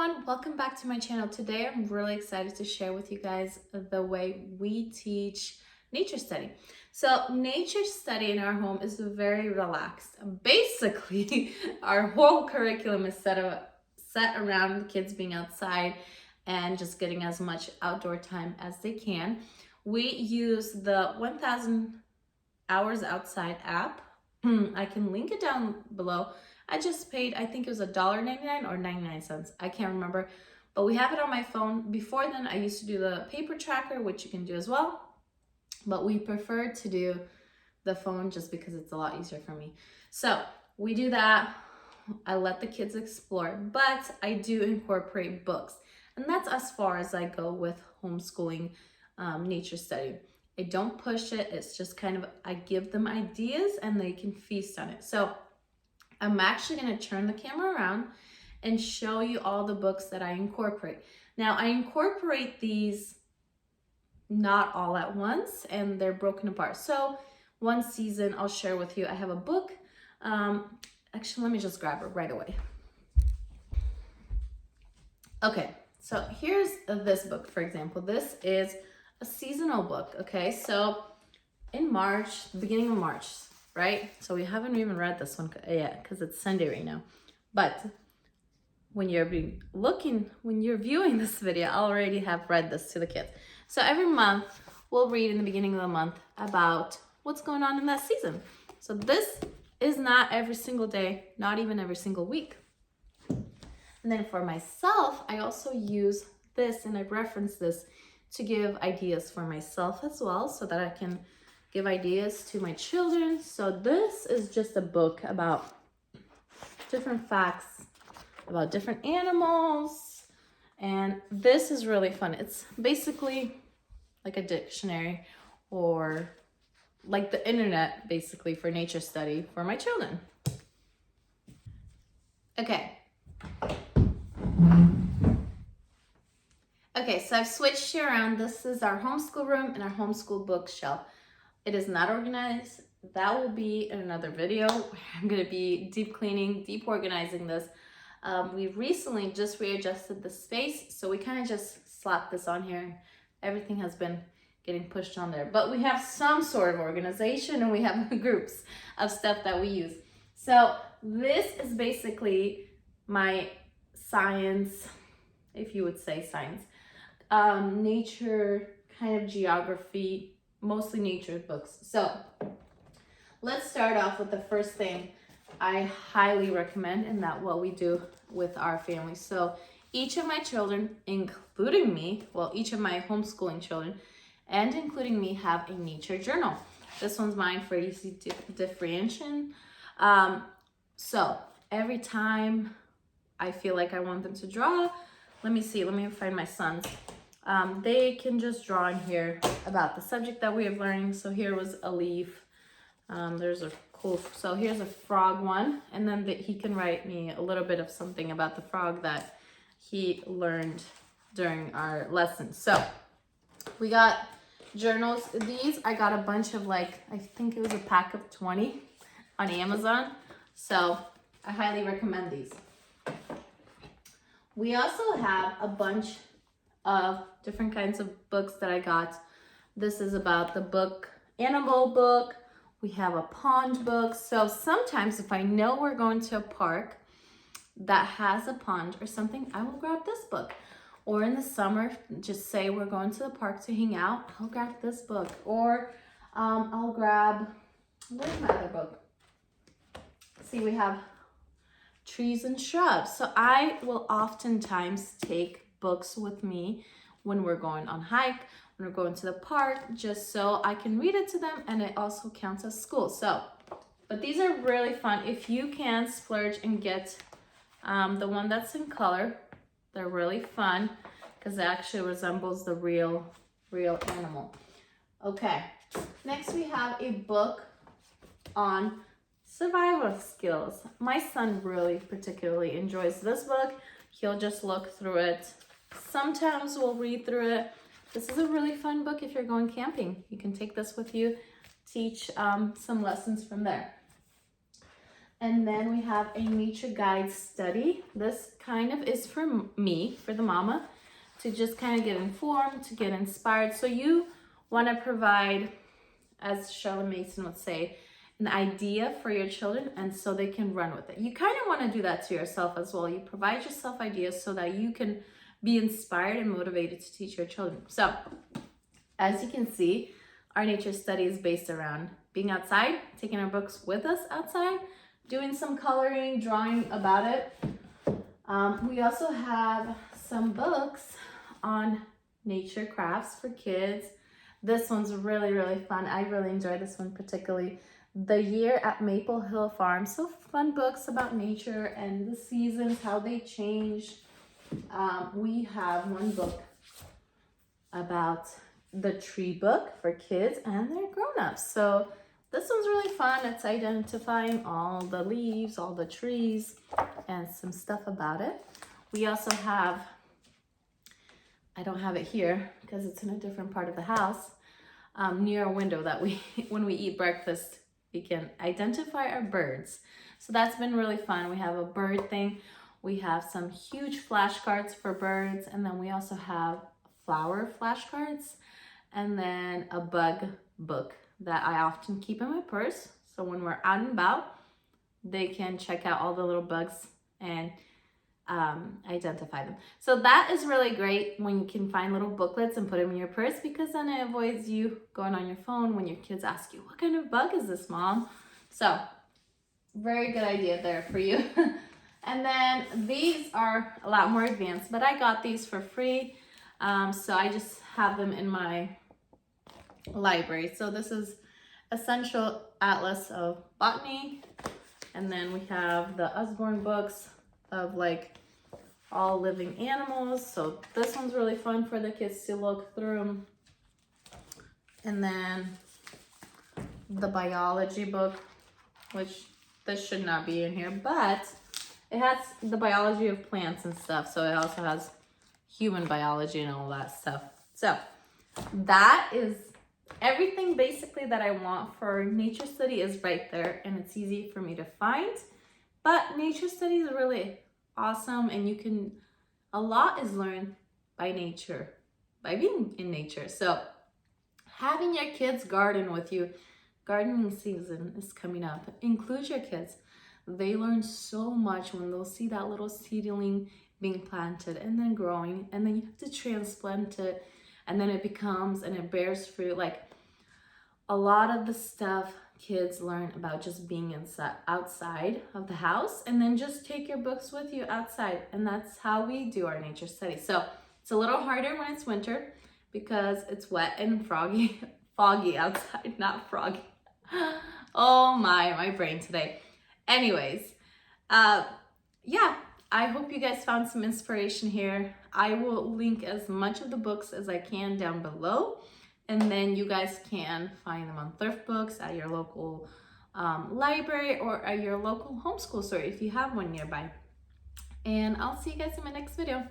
everyone, welcome back to my channel. Today I'm really excited to share with you guys the way we teach nature study. So nature study in our home is very relaxed. Basically, our whole curriculum is set around the kids being outside and just getting as much outdoor time as they can. We use the 1000 Hours Outside app. I can link it down below. I just paid, I think it was $1.99 or 99 cents. I can't remember, but we have it on my phone. Before then, I used to do the paper tracker, which you can do as well, but we prefer to do the phone just because it's a lot easier for me. So we do that. I let the kids explore, but I do incorporate books, and that's as far as I go with homeschooling nature study. I don't push it. It's just kind of, I give them ideas and they can feast on it. So I'm actually going to turn the camera around and show you all the books that I incorporate. Now, I incorporate these not all at once, and they're broken apart. So one season I'll share with you, I have a book. Actually, let me just grab it right away. Okay, so here's this book, for example. This is a seasonal book, okay? So in March, the beginning of March, right? So we haven't even read this one yet because it's Sunday right now. But when you're viewing this video, I already have read this to the kids. So every month we'll read in the beginning of the month about what's going on in that season. So this is not every single day, not even every single week. And then for myself, I also use this and I reference this to give ideas for myself as well, so that I can give ideas to my children. So this is just a book about different facts about different animals, and this is really fun. It's basically like a dictionary or like the internet basically for nature study for my children. Okay, so I've switched you around. This is our homeschool room and our homeschool bookshelf. It is not organized. That will be in another video. I'm gonna be deep cleaning, deep organizing this. We recently just readjusted the space, so we kind of just slapped this on here. Everything has been getting pushed on there, but we have some sort of organization and we have groups of stuff that we use. So this is basically my science, if you would say science, nature, kind of geography, mostly nature books. So let's start off with the first thing I highly recommend, and that's what we do with our family. So each of my children, including me, well, each of my homeschooling children and including me, have a nature journal. This one's mine for easy differentiation. So every time I feel like I want them to draw, let me find my sons. They can just draw in here about the subject that we have learned. So here was a leaf. There's a cool, so here's a frog one, and then he can write me a little bit of something about the frog that he learned during our lesson. So we got journals. These I got a bunch of, like, I think it was a pack of 20 on Amazon. So I highly recommend these. We also have a bunch of different kinds of books that I got. This is about the animal book. We have a pond book. So sometimes if I know we're going to a park that has a pond or something, I will grab this book. Or in the summer, just say we're going to the park to hang out, I'll grab this book. Or I'll grab, where's my other book? See, we have trees and shrubs. So I will oftentimes take books with me when we're going on hike, when we're going to the park, just so I can read it to them, and it also counts as school. So, but these are really fun. If you can splurge and get the one that's in color, they're really fun because it actually resembles the real animal. Okay, next we have a book on survival skills. My son really particularly enjoys this book. He'll just look through it. Sometimes we'll read through it. This is a really fun book if you're going camping. You can take this with you, teach some lessons from there. And then we have a nature guide study. This kind of is for me, for the mama, to just kind of get informed, to get inspired. So you want to provide, as Charlotte Mason would say, an idea for your children, and so they can run with it. You kind of want to do that to yourself as well. You provide yourself ideas so that you can be inspired and motivated to teach your children. So as you can see, our nature study is based around being outside, taking our books with us outside, doing some coloring, drawing about it. We also have some books on nature crafts for kids. This one's really, really fun. I really enjoy this one particularly. The Year at Maple Hill Farm. So fun books about nature and the seasons, how they change. We have one book about the tree book for kids and their grown-ups. So this one's really fun. It's identifying all the leaves, all the trees, and some stuff about it. We also have, I don't have it here because it's in a different part of the house, near a window that when we eat breakfast, we can identify our birds. So that's been really fun. We have a bird thing. We have some huge flashcards for birds, and then we also have flower flashcards, and then a bug book that I often keep in my purse. So when we're out and about, they can check out all the little bugs and identify them. So that is really great when you can find little booklets and put them in your purse, because then it avoids you going on your phone when your kids ask you, what kind of bug is this, Mom? So very good idea there for you. And then these are a lot more advanced, but I got these for free. So I just have them in my library. So this is Essential Atlas of Botany. And then we have the Usborne books of like all living animals. So this one's really fun for the kids to look through. And then the biology book, which this should not be in here, but it has the biology of plants and stuff. So it also has human biology and all that stuff. So that is everything basically that I want for nature study is right there, and it's easy for me to find. But nature study is really awesome, and a lot is learned by nature, by being in nature. So having your kids garden with you, gardening season is coming up. Include your kids. They learn so much when they'll see that little seedling being planted and then growing, and then you have to transplant it, and then it becomes and it bears fruit. Like a lot of the stuff kids learn about just being outside of the house, and then just take your books with you outside. And that's how we do our nature study. So it's a little harder when it's winter because it's wet and foggy outside, not froggy. Oh my brain today. Anyways, yeah, I hope you guys found some inspiration here. I will link as much of the books as I can down below, and then you guys can find them on thrift books at your local library or at your local homeschool store if you have one nearby. And I'll see you guys in my next video.